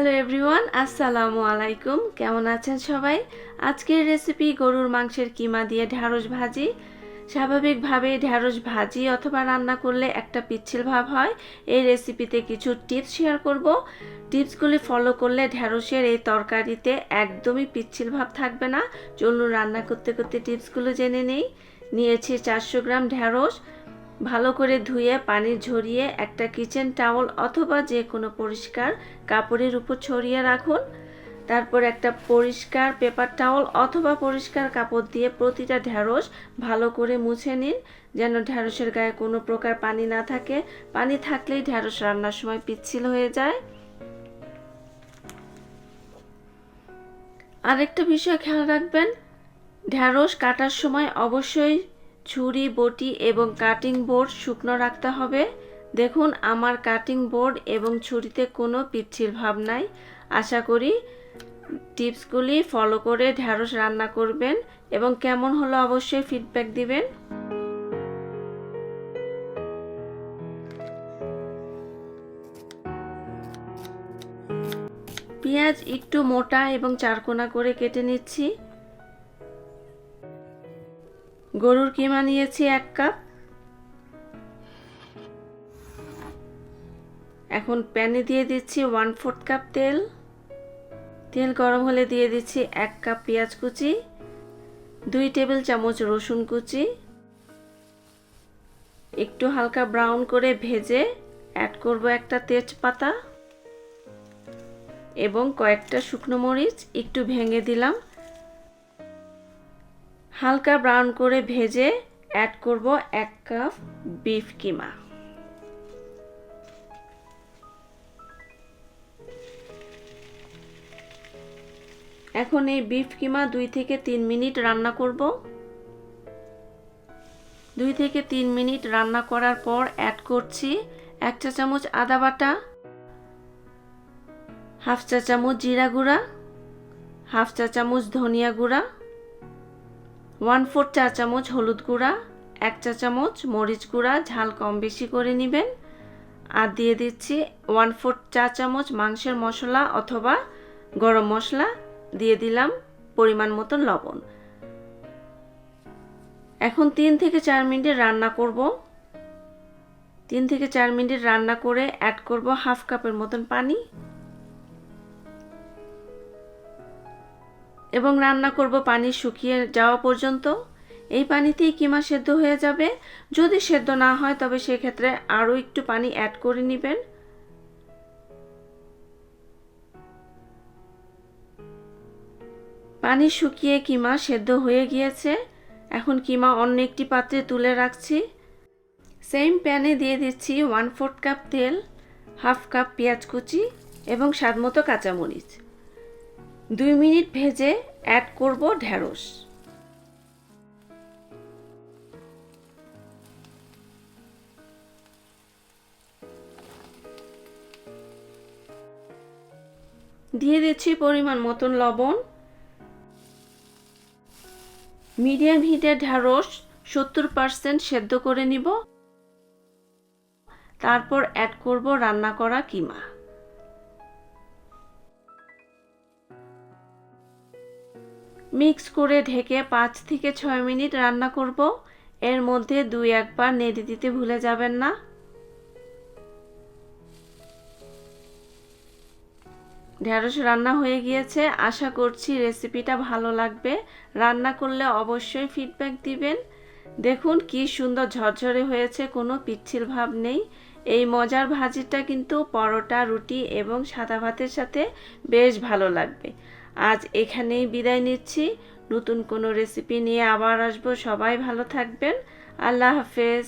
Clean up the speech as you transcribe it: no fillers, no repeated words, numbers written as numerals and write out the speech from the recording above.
Hello everyone, আসসালামু আলাইকুম। কেমন আছেন সবাই? আজকের রেসিপি গরুর মাংসের কিমা দিয়ে ঢ্যাঁড়স ভাজি। স্বাভাবিকভাবে ঢ্যাঁড়স ভাজি অথবা রান্না করলে একটা পিচ্ছিল ভাব হয়। এই রেসিপিতে কিছু টিপস শেয়ার করব। টিপসগুলি ফলো করলে ঢ্যাঁড়সের এই তরকারিতে একদমই পিচ্ছিল ভাব থাকবে না। চলুন রান্না করতে করতে টিপসগুলো জেনে নেই। নিয়েছি 400 গ্রাম ঢ্যাঁড়স। ভালো করে ধুয়ে পানি ঝরিয়ে একটা কিচেন টাওয়াল অথবা যে কোনো পরিষ্কার কাপড়ের উপর ছড়িয়ে রাখুন। তারপর একটা পরিষ্কার পেপার টাওয়াল অথবা পরিষ্কার কাপড় দিয়ে প্রতিটা ঢ্যাঁড়স ভালো করে মুছে নিন, যেন ঢ্যাঁড়সের গায়ে কোনো প্রকার পানি না থাকে। পানি থাকলেই ঢ্যাঁড়স রান্নার সময় পিচ্ছিল হয়ে যায়। আরেকটা বিষয় খেয়াল রাখবেন, ঢ্যাঁড়স কাটার সময় অবশ্যই ছুরি, বটি এবং কাটিং বোর্ড শুকনো রাখতে হবে। দেখুন আমার কাটিং বোর্ড এবং ছুরিতে কোনো পিচ্ছিল ভাব নাই। আশা করি টিপসগুলি ফলো করে ঢ্যাঁড়স রান্না করবেন এবং কেমন হলো অবশ্যই ফিডব্যাক দিবেন। পেঁয়াজ একটু মোটা এবং চারকোনা করে কেটে নিচ্ছি। গরুর কিমা নিয়েছি 1 কাপ। এখন প্যানে দিয়ে দিচ্ছি 1/4 কাপ তেল। তেল গরম হলে দিয়ে দিচ্ছি 1 কাপ পেঁয়াজ কুচি, 2 টেবিল চামচ রসুন কুচি। একটু হালকা ব্রাউন করে ভেজে অ্যাড করব একটা তেজপাতা এবং কয়েকটা শুকনো মরিচ একটু ভেঙে দিলাম। হালকা ব্রাউন করে ভেজে অ্যাড করব 1 কাপ বিফ কিমা। এখন এই বিফ কিমা 2 থেকে 3 মিনিট রান্না করব। 2 থেকে 3 মিনিট রান্না করার পর অ্যাড করছি 1 চা চামচ আদা বাটা, 1/2 চা চামচ জিরা গুঁড়া, 1/2 চা চামচ ধনিয়া গুঁড়া, 1/4 চা চামচ হলুদ গুঁড়া, 1 চা চামচ মরিচ গুঁড়া, ঝাল কম বেশি করে নেবেন। আর দিয়ে দিচ্ছি 1/4 চা চামচ মাংসের মশলা অথবা গরম মশলা, দিয়ে দিলাম পরিমাণ মতন লবণ। এখন 3 থেকে 4 মিনিট রান্না করব। 3 থেকে 4 মিনিট রান্না করে অ্যাড করব 1/2 কাপের মতন পানি এবং রান্না করব পানি শুকিয়ে যাওয়া পর্যন্ত। এই পানিতেই কিমা সেদ্ধ হয়ে যাবে। যদি সেদ্ধ না হয় তবে সেক্ষেত্রে আরও একটু পানি অ্যাড করে নেবেন। পানি শুকিয়ে কিমা সেদ্ধ হয়ে গিয়েছে। এখন কিমা অন্য একটি পাত্রে তুলে রাখছি। সেম প্যানে দিয়ে দিচ্ছি 1/4 কাপ তেল, 1/2 কাপ পেঁয়াজ কুচি এবং স্বাদমতো কাঁচামরিচ। 2 মিনিট ভেজে অ্যাড করব ঢ্যাঁড়স। দিয়ে দিচ্ছি পরিমাণ মতন লবণ। মিডিয়াম হিটে ঢ্যাঁড়স 70% সেদ্ধ করে নিব। তারপর অ্যাড করব রান্না করা কিমা। মিক্স করে ঢেকে 5 থেকে 6 মিনিট রান্না করব। এর মধ্যে 2-1 বার নেড়ে দিতে ভুলে যাবেন না। ঢ্যাঁড়স রান্না হয়ে গিয়েছে। আশা করছি রেসিপিটা ভালো লাগবে। রান্না করলে অবশ্যই ফিডব্যাক দিবেন। দেখুন কি সুন্দর ঝরঝরে হয়েছে, কোনো পিচ্ছিল ভাব নেই। এই মজার ভাজিটা কিন্তু পরোটা, রুটি এবং সাদা ভাতের সাথে বেশ ভালো লাগবে। আজ এখানেই বিদায় নিচ্ছি। নতুন কোনো রেসিপি নিয়ে আবার আসবো। সবাই ভালো থাকবেন। আল্লাহ হাফেজ।